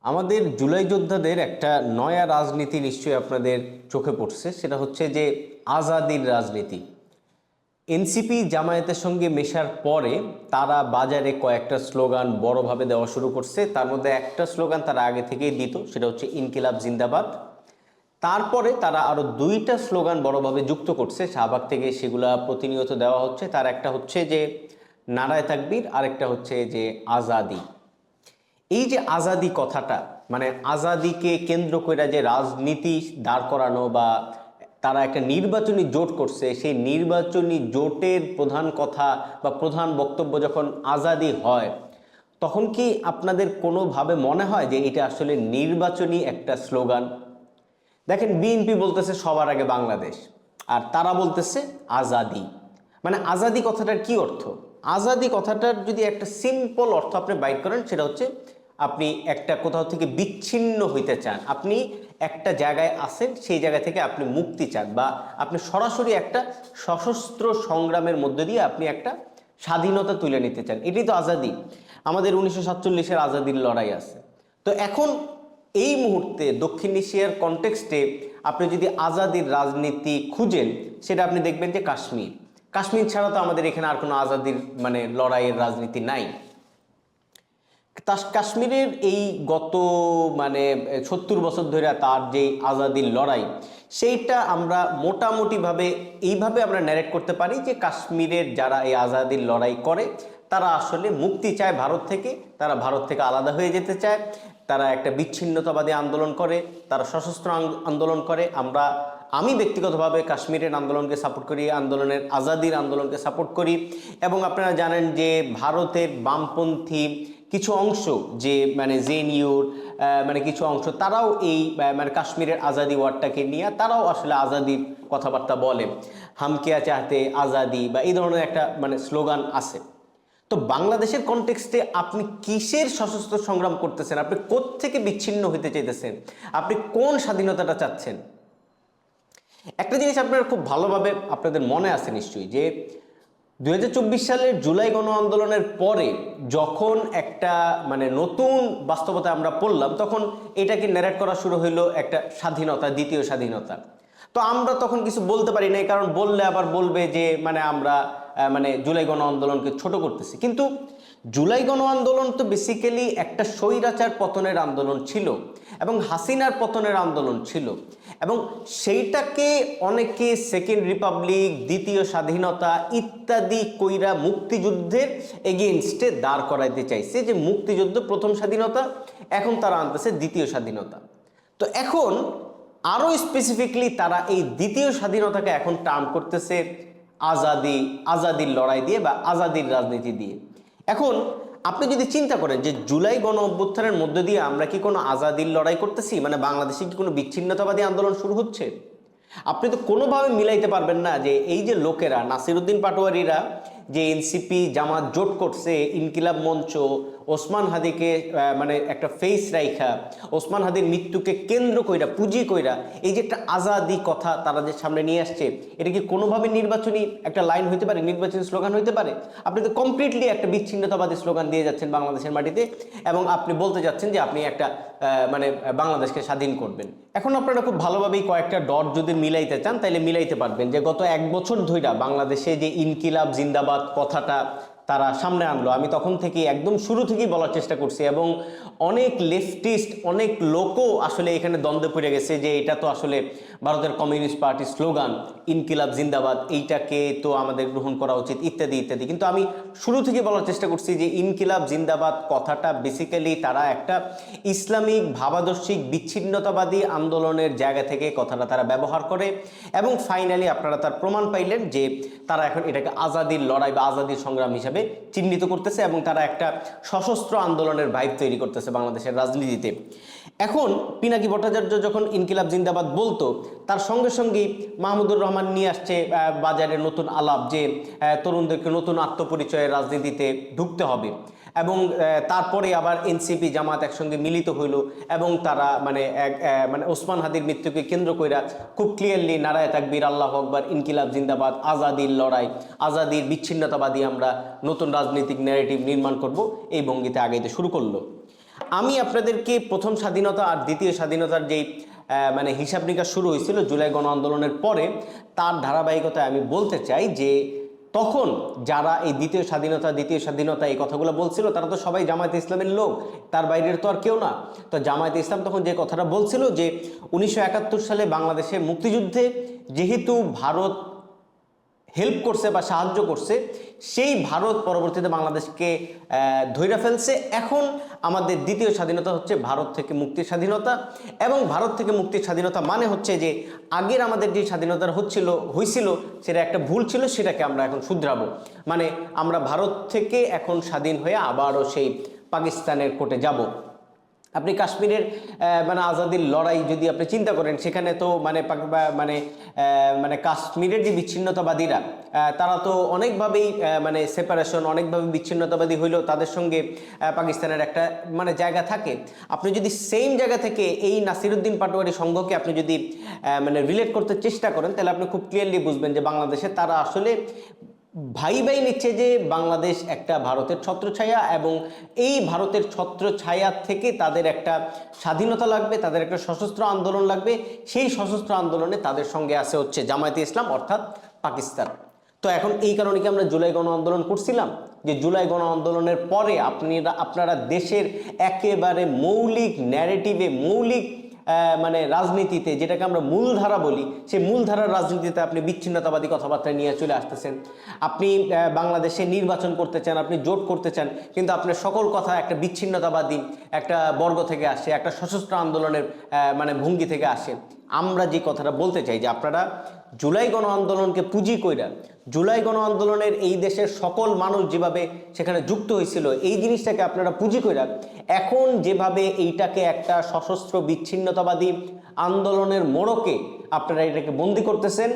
আমাদের জুলাই যোদ্ধাদের একটা নয়া রাজনীতি নিশ্চয়ই আপনাদের চোখে পড়ছে, সেটা হচ্ছে যে আজাদির রাজনীতি। এনসিপি জামায়াতের সঙ্গে মেশার পরে তারা বাজারে কয়েকটা স্লোগান বড়ভাবে দেওয়া শুরু করছে। তার মধ্যে একটা স্লোগান তারা আগে থেকেই দিত, সেটা হচ্ছে ইনকিলাব জিন্দাবাদ। তারপরে তারা আরও দুইটা স্লোগান বড়ভাবে যুক্ত করছে, শাহবাগ থেকে সেগুলা প্রতিনিয়ত দেওয়া হচ্ছে। তার একটা হচ্ছে যে নারায়ে তাকবীর, আরেকটা হচ্ছে যে আজাদি। এই যে আজাদি কথাটা, মানে আজাদিকে কেন্দ্র করে যে রাজনীতি দাঁড় করানো বা তারা একটা নির্বাচনী জোট করছে, সেই নির্বাচনী জোটের প্রধান কথা বা প্রধান বক্তব্য যখন আজাদি হয়, তখন কি আপনাদের কোনোভাবে মনে হয় যে এটা আসলে নির্বাচনী একটা স্লোগান? দেখেন, বিএনপি বলতেছে সবার আগে বাংলাদেশ, আর তারা বলতেছে আজাদি। মানে আজাদি কথাটার কি অর্থ? আজাদি কথাটার যদি একটা সিম্পল অর্থ আপনি বাইর করেন, সেটা হচ্ছে আপনি একটা কোথাও থেকে বিচ্ছিন্ন হইতে চান, আপনি একটা জায়গায় আছেন, সেই জায়গা থেকে আপনি মুক্তি চান, বা আপনি সরাসরি একটা সশস্ত্র সংগ্রামের মধ্যে দিয়ে আপনি একটা স্বাধীনতা তুলে নিতে চান। এটাই তো আজাদি। আমাদের 1947-এর আজাদির লড়াই আছে। তো এখন এই মুহূর্তে দক্ষিণ এশিয়ার কনটেক্সটে আপনি যদি আজাদির রাজনীতি খুঁজেন, সেটা আপনি দেখবেন যে কাশ্মীর। কাশ্মীর ছাড়া তো আমাদের এখানে আর কোনো আজাদির মানে লড়াইয়ের রাজনীতি নাই। কাশ্মীরের এই গত মানে 70 বছর ধরে তার যে আজাদির লড়াই, সেইটা আমরা মোটামুটিভাবে এইভাবে আমরা ন্যারেট করতে পারি যে কাশ্মীরের যারা এই আজাদির লড়াই করে, তারা আসলে মুক্তি চায় ভারত থেকে, তারা ভারত থেকে আলাদা হয়ে যেতে চায়, তারা একটা বিচ্ছিন্নতাবাদী আন্দোলন করে, তারা সশস্ত্র আন্দোলন করে। আমি ব্যক্তিগতভাবে কাশ্মীরের আন্দোলনকে সাপোর্ট করি, আন্দোলনের আজাদির আন্দোলনকে সাপোর্ট করি। এবং আপনারা জানেন যে ভারতের বামপন্থী কিছু অংশ, যে মানে জেএনইউর মানে কিছু অংশ, তারাও এই মানে কাশ্মীরের আজাদি ওয়ার্ডটাকে নিয়ে তারাও আসলে আজাদির কথাবার্তা বলে। হাম কিয়া চাহতে আজাদি বা এই ধরনের একটা মানে স্লোগান আছে। তো বাংলাদেশের কনটেক্সটে আপনি কিসের সশস্ত্র সংগ্রাম করতেছেন? আপনি কোত্থেকে বিচ্ছিন্ন হতে চাইতেছেন? আপনি কোন স্বাধীনতাটা চাচ্ছেন? একটা জিনিস আপনারা খুব ভালোভাবে আপনাদের মনে আছে নিশ্চয়ই, যে 2024 সালের জুলাই গণ আন্দোলনের পরে যখন একটা মানে নতুন বাস্তবতা আমরা পড়লাম, তখন এটাকে ন্যারেট করা শুরু হইলো একটা স্বাধীনতা, দ্বিতীয় স্বাধীনতা। তো আমরা তখন কিছু বলতে পারি নাই, কারণ বললে আবার বলবে যে মানে আমরা মানে জুলাই গণ আন্দোলনকে ছোট করতেছি। কিন্তু জুলাই গণ আন্দোলন তো বেসিক্যালি একটা স্বৈরাচার পতনের আন্দোলন ছিল এবং হাসিনার পতনের আন্দোলন ছিল, এবং সেইটাকে অনেকে সেকেন্ড রিপাবলিক, দ্বিতীয় স্বাধীনতা ইত্যাদি কইরা মুক্তিযুদ্ধের এগেইনস্টে দাঁড় করাইতে চাইছে, যে মুক্তিযুদ্ধ প্রথম স্বাধীনতা, এখন তারা আনতেছে দ্বিতীয় স্বাধীনতা। তো এখন আরও স্পেসিফিকলি তারা এই দ্বিতীয় স্বাধীনতাকে এখন টার্ম করতেছে আজাদির লড়াই দিয়ে বা আজাদির রাজনীতি দিয়ে। এখন আপনি যদি চিন্তা করেন যে জুলাই গণ অভ্যুত্থানের মধ্য দিয়ে আমরা কি কোনো আজাদির লড়াই করতেছি, মানে বাংলাদেশে কি কোনো বিচ্ছিন্নতাবাদী আন্দোলন শুরু হচ্ছে? আপনি তো কোনোভাবে মিলাইতে পারবেন না যে এই যে লোকেরা, নাসিরউদ্দিন পাটোয়ারিরা যে এনসিপি জামাত জোট করছে, ইনকিলাব মঞ্চ, ওসমান হাদিকে মানে একটা ফেস রাইখা, ওসমান হাদির মৃত্যুকে কেন্দ্র কইরা, পুঁজি কইরা এই যে একটা আজাদি কথা তারা যে সামনে নিয়ে আসছে, এটা কি কোনোভাবে নির্বাচনী একটা লাইন হইতে পারে, নির্বাচনী স্লোগান হইতে পারে? আপনি তো কমপ্লিটলি একটা বিচ্ছিন্নতাবাদী স্লোগান দিয়ে যাচ্ছেন বাংলাদেশের মাটিতে, এবং আপনি বলতে যাচ্ছেন যে আপনি একটা মানে বাংলাদেশকে স্বাধীন করবেন। এখন আপনারা খুব ভালোভাবেই কয়েকটা ডট যদি মিলাইতে চান, তাইলে মিলাইতে পারবেন যে গত 1 বছর ধইরা বাংলাদেশে যে ইনকিলাব জিন্দাবাদ কথাটা তারা সামনে আনলো, আমি তখন থেকে একদম শুরু থেকেই বলার চেষ্টা করছি, এবং অনেক লেফটিস্ট, অনেক লোকও আসলে এখানে দ্বন্দ্বে পড়ে গেছে যে এটা তো আসলে ভারতের কমিউনিস্ট পার্টির স্লোগান ইনকিলাব জিন্দাবাদ, এইটাকে তো আমাদের গ্রহণ করা উচিত ইত্যাদি ইত্যাদি। কিন্তু আমি শুরু থেকে বলার চেষ্টা করছি যে ইনকিলাব জিন্দাবাদ কথাটা বেসিক্যালি তারা একটা ইসলামিক ভাবাদর্শিক বিচ্ছিন্নতাবাদী আন্দোলনের জায়গা থেকে কথাটা তারা ব্যবহার করে, এবং ফাইনালি আপনারা তার প্রমাণ পাইলেন যে তারা এখন এটাকে আজাদির লড়াই বা আজাদির সংগ্রাম হিসাবে চিহ্নিত করতেছে, এবং তারা একটা সশস্ত্র আন্দোলনের ভাইব তৈরি করতেছে বাংলাদেশের রাজনীতিতে। এখন পিনাকি ভট্টাচার্য যখন ইনকিলাব জিন্দাবাদ বলতো, তার সঙ্গে সঙ্গেই মাহমুদুর রহমান নিয়ে আসছে বাজারে নতুন আলাপ, যে তরুণদেরকে নতুন আত্মপরিচয়ের রাজনীতিতে ঢুকতে হবে, এবং তারপরে আবার এনসিপি জামাত একসঙ্গে মিলিত হইল, এবং তারা মানে মানে ওসমান হাদির মৃত্যুকে কেন্দ্র কইরা খুব ক্লিয়ারলি নারায়ে তাকবীর, আল্লাহু আকবার, ইনকিলাব জিন্দাবাদ, আজাদির লড়াই, আজাদির বিচ্ছিন্নতাবাদী আমরা নতুন রাজনৈতিক ন্যারেটিভ নির্মাণ করব, এই ভঙ্গিতে আগাইতে শুরু করলো। আমি আপনাদেরকে প্রথম স্বাধীনতা আর দ্বিতীয় স্বাধীনতার যেই মানে হিসাব নিকাশ শুরু হয়েছিল জুলাই গণ আন্দোলনের পরে, তার ধারাবাহিকতায় আমি বলতে চাই যে তখন যারা এই দ্বিতীয় স্বাধীনতা এই কথাগুলো বলছিল তারা তো সবাই জামায়াতে ইসলামের লোক, তার বাইরের তো আর কেউ না। তো জামায়াতে ইসলাম তখন যে কথাটা বলছিল যে 1971 সালে বাংলাদেশের মুক্তিযুদ্ধে যেহেতু ভারত হেল্প করছে বা সাহায্য করছে, সেই ভারত পরবর্তীতে বাংলাদেশকে ধইরা ফেলছে। এখন আমাদের দ্বিতীয় স্বাধীনতা হচ্ছে ভারত থেকে মুক্তির স্বাধীনতা, এবং ভারত থেকে মুক্তির স্বাধীনতা মানে হচ্ছে যে আগের আমাদের যে স্বাধীনতা হয়েছিল সেটা একটা ভুল ছিল, সেটাকে আমরা এখন শুধরাবো। মানে আমরা ভারত থেকে এখন স্বাধীন হয়ে আবারও সেই পাকিস্তানের কোর্টে যাব। আপনি কাশ্মীরের মানে আজাদির লড়াই যদি আপনি চিন্তা করেন, সেখানে তো মানে মানে কাশ্মীরের যে বিচ্ছিন্নতাবাদীরা তারা তো অনেকভাবেই মানে সেপারেশন, অনেকভাবে বিচ্ছিন্নতাবাদী হইলেও তাদের সঙ্গে পাকিস্তানের একটা মানে জায়গা থাকে। আপনি যদি সেম জায়গা থেকে এই নাসিরুদ্দিন পাটোয়ারি সংঘকে আপনি যদি মানে রিলেট করতে চেষ্টা করেন, তাহলে আপনি খুব ক্লিয়ারলি বুঝবেন যে বাংলাদেশে তারা আসলে ভাই নিচ্ছে যে বাংলাদেশ একটা ভারতের ছত্রছায়া, এবং এই ভারতের ছত্রছায়া থেকে তাদের একটা স্বাধীনতা লাগবে, তাদের একটা সশস্ত্র আন্দোলন লাগবে। সেই সশস্ত্র আন্দোলনে তাদের সঙ্গে আছে হচ্ছে জামায়াতে ইসলাম অর্থাৎ পাকিস্তান। তো এখন এই কারণে কি আমরা জুলাই গণ আন্দোলন করছিলাম, যে জুলাই গণ আন্দোলনের পরে আপনারা দেশের একেবারে মৌলিক ন্যারেটিভে, মৌলিক মানে রাজনীতিতে, যেটাকে আমরা মূলধারা বলি, সেই মূলধারার রাজনীতিতে আপনি বিচ্ছিন্নতাবাদী কথাবার্তা নিয়ে চলে আসতেছেন। আপনি বাংলাদেশে নির্বাচন করতে চান, আপনি জোট করতে চান, কিন্তু আপনার সকল কথা একটা বিচ্ছিন্নতাবাদী একটা বর্গ থেকে আসে, একটা সশস্ত্র আন্দোলনের মানে ভঙ্গি থেকে আসে। আমরা যে কথাটা বলতে চাই যে আপনারা জুলাই গণ আন্দোলনকে পুঁজি কইরা, জুলাই গণ আন্দোলনের এই দেশের সকল মানুষ যেভাবে সেখানে যুক্ত হয়েছিল, এই জিনিসটাকে আপনারা পুঁজি কইরা এখন যেভাবে এইটাকে একটা সশস্ত্র বিচ্ছিন্নতাবাদী আন্দোলনের মোড়কে আপনারা এটাকে বন্দি করতেছেন,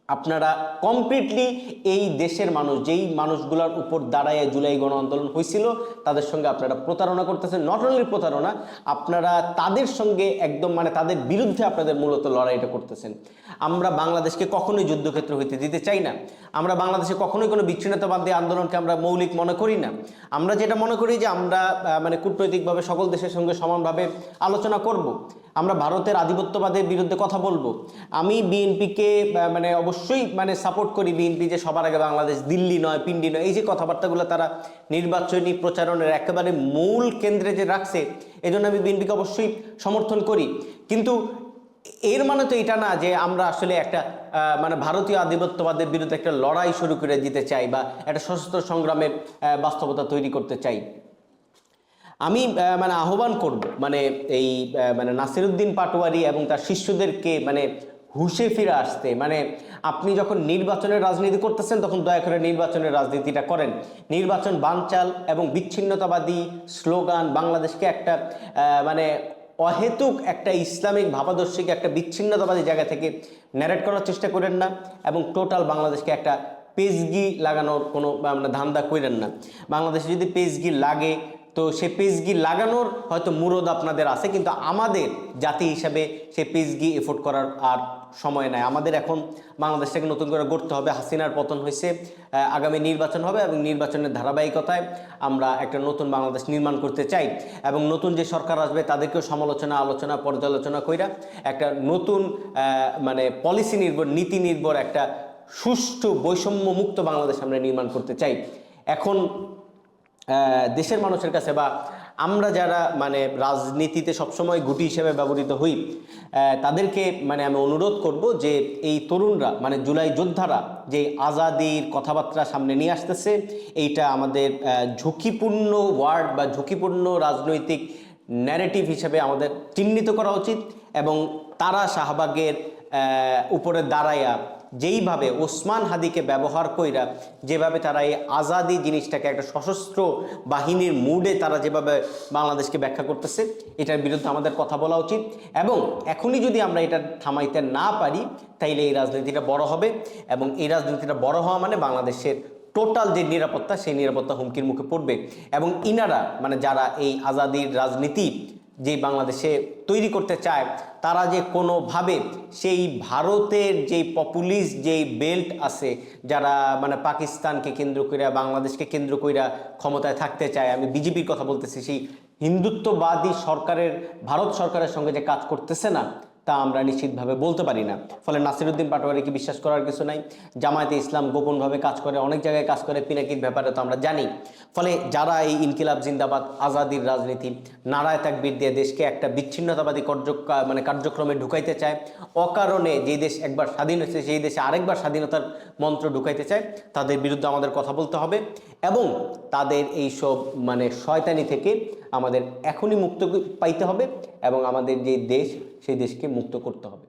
আপনারা কমপ্লিটলি এই দেশের মানুষ, যেই মানুষগুলোর উপর দাঁড়ায় জুলাই গণ আন্দোলন হয়েছিল, তাদের সঙ্গে আপনারা প্রতারণা করতেছেন। নট অনলি প্রতারণা, আপনারা তাদের সঙ্গে একদম মানে তাদের বিরুদ্ধে আপনাদের মূলত লড়াইটা করতেছেন। আমরা বাংলাদেশকে কখনোই যুদ্ধক্ষেত্র হইতে দিতে চাই না। আমরা বাংলাদেশে কখনোই কোনো বিচ্ছিন্নতাবাদী আন্দোলনকে আমরা মৌলিক মনে করি না। আমরা যেটা মনে করি যে আমরা মানে কূটনৈতিকভাবে সকল দেশের সঙ্গে সমানভাবে আলোচনা করব, আমরা ভারতের আধিপত্যবাদের বিরুদ্ধে কথা বলবো। আমি বিএনপিকে মানে অবশ্যই মানে সাপোর্ট করি, বিএনপি যে সবার আগে বাংলাদেশ দিল্লি নয়, পিন্ডি নয়, এই যে কথাবার্তাগুলো তারা নির্বাচনী প্রচারণের একেবারে মূল কেন্দ্রে যে রাখছে, এই জন্য আমি বিএনপিকে অবশ্যই সমর্থন করি। কিন্তু এর মানে তো এটা না যে আমরা আসলে একটা মানে ভারতীয় আধিপত্যবাদের বিরুদ্ধে একটা লড়াই শুরু করে দিতে চাই বা একটা সশস্ত্র সংগ্রামের বাস্তবতা তৈরি করতে চাই। আমি মানে আহ্বান করব মানে এই মানে নাসিরুদ্দিন পাটোয়ারি এবং তার শিষ্যদেরকে মানে হুঁশে ফিরে আসতে। মানে আপনি যখন নির্বাচনের রাজনীতি করতেছেন, তখন দয়া করে নির্বাচনের রাজনীতিটা করেন। নির্বাচন বানচাল এবং বিচ্ছিন্নতাবাদী স্লোগান, বাংলাদেশকে একটা মানে অহেতুক একটা ইসলামিক ভাবাদর্শিক একটা বিচ্ছিন্নতাবাদী জায়গা থেকে ন্যারেট করার চেষ্টা করেন না, এবং টোটাল বাংলাদেশকে একটা পেজগি লাগানোর কোনো মানে ধান্দা করেন না। বাংলাদেশে যদি পেজগি লাগে, তো সে পেজগি লাগানোর হয়তো মুরদ আপনাদের আছে, কিন্তু আমাদের জাতি হিসাবে সে পেজগি এফোর্ড করার আর সময় নাই। আমাদের এখন বাংলাদেশটাকে নতুন করে গড়তে হবে। হাসিনার পতন হয়েছে, আগামী নির্বাচন হবে, এবং নির্বাচনের ধারাবাহিকতায় আমরা একটা নতুন বাংলাদেশ নির্মাণ করতে চাই। এবং নতুন যে সরকার আসবে তাদেরকেও সমালোচনা, আলোচনা, পর্যালোচনা কইরা একটা নতুন মানে পলিসি নির্ভর, নীতি নির্ভর একটা সুষ্ঠু বৈষম্য মুক্ত বাংলাদেশ আমরা নির্মাণ করতে চাই। এখন দেশের মানুষের কাছে বা আমরা যারা মানে রাজনীতিতে সবসময় গুটি হিসেবে ব্যবহৃত হই, তাদেরকে মানে আমি অনুরোধ করব যে এই তরুণরা মানে জুলাই যোদ্ধারা যে আজাদির কথাবার্তা সামনে নিয়ে আসতেছে, এইটা আমাদের ঝুঁকিপূর্ণ ওয়ার্ড বা ঝুঁকিপূর্ণ রাজনৈতিক ন্যারেটিভ হিসেবে আমাদের চিহ্নিত করা উচিত। এবং তারা শাহবাগের উপরে দাঁড়াইয়া যেইভাবে ওসমান হাদিকে ব্যবহার কইরা, যেভাবে তারা এই আজাদি জিনিসটাকে একটা সশস্ত্র বাহিনীর মুডে তারা যেভাবে বাংলাদেশকে ব্যাখ্যা করতেছে, এটার বিরুদ্ধে আমাদের কথা বলা উচিত। এবং এখনই যদি আমরা এটা থামাইতে না পারি, তাইলে এই রাজনীতিটা বড় হবে, এবং এই রাজনীতিটা বড় হওয়া মানে বাংলাদেশের টোটাল যে নিরাপত্তা, সেই নিরাপত্তা হুমকির মুখে পড়বে। এবং ইনারা মানে যারা এই আজাদির রাজনীতি যে বাংলাদেশে তৈরি করতে চায়, তারা যে কোনোভাবে সেই ভারতের যেই পপুলিস্ট যেই বেল্ট আছে, যারা মানে পাকিস্তানকে কেন্দ্র কইরা, বাংলাদেশকে কেন্দ্র কইরা ক্ষমতায় থাকতে চায়, আমি বিজেপির কথা বলতেছি, সেই হিন্দুত্ববাদী সরকারের, ভারত সরকারের সঙ্গে যে কাজ করতেছে না, তা আমরা নিশ্চিতভাবে বলতে পারি না। ফলে নাসিরউদ্দিন পাটোয়ারিকে বিশ্বাস করার কিছু নাই। জামায়াতে ইসলাম গোপনভাবে কাজ করে, অনেক জায়গায় কাজ করে, পিনাকির ব্যাপারে তো আমরা জানি। ফলে যারা এই ইনকিলাব জিন্দাবাদ, আজাদির রাজনীতি, নারায় তাকবীর দিয়ে দেশকে একটা বিচ্ছিন্নতাবাদী কার্যক্রমে ঢুকাইতে চায়, অকারণে যেই দেশ একবার স্বাধীন হয়েছে সেই দেশে আরেকবার স্বাধীনতার মন্ত্র ঢুকাইতে চায়, তাদের বিরুদ্ধে আমাদের কথা বলতে হবে এবং তাদের এইসব শয়তানি থেকে আমাদের এখনই মুক্ত পাইতে হবে এবং আমাদের যে দেশ, সেই দেশকে মুক্ত করতে হবে।